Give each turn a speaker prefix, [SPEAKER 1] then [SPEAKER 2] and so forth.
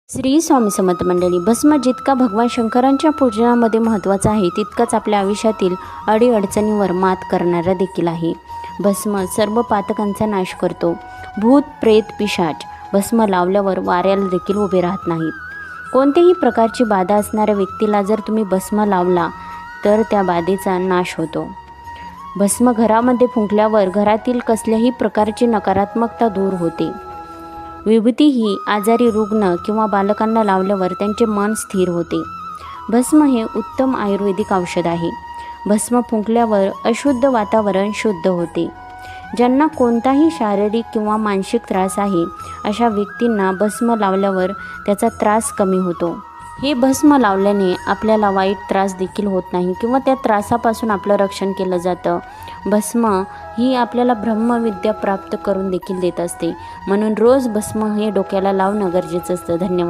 [SPEAKER 1] श्री स्वामी समर्थ मंडळी, भस्म जितका भगवान शंकरांच्या पूजनामध्ये महत्त्वाचा आहे, तितकाच आपल्या आयुष्यातील अडीअडचणींवर मात करणारा देखील आहे. भस्म सर्व पातकांचा नाश करतो. भूत प्रेत पिशाच भस्म लावल्यावर वाऱ्याला देखील उभे राहत नाहीत. कोणत्याही प्रकारची बाधा असणाऱ्या व्यक्तीला जर तुम्ही भस्म लावला तर त्या बाधेचा नाश होतो. भस्म घरामध्ये फुंकल्यावर घरातील कसल्याही प्रकारची नकारात्मकता दूर होते. विभूती ही आजारी रुग्ण किंवा बालकांना लावल्यावर त्यांचे मन स्थिर होते. भस्म हे उत्तम आयुर्वेदिक औषध आहे. भस्म फुंकल्यावर अशुद्ध वातावरण शुद्ध होते. ज्यांना कोणताही शारीरिक किंवा मानसिक त्रास आहे, अशा व्यक्तींना भस्म लावल्यावर त्याचा त्रास कमी होतो. हे भस्म लावल्याने आपल्याला वाईट त्रास देखील होत नाही किंवा त्या त्रासापासून आपलं रक्षण केलं जातं. भस्म ही आपल्याला ब्रह्मविद्या प्राप्त करून देखील देत असते. म्हणून रोज भस्म हे डोक्याला लावणं गरजेचं असतं. धन्यवाद.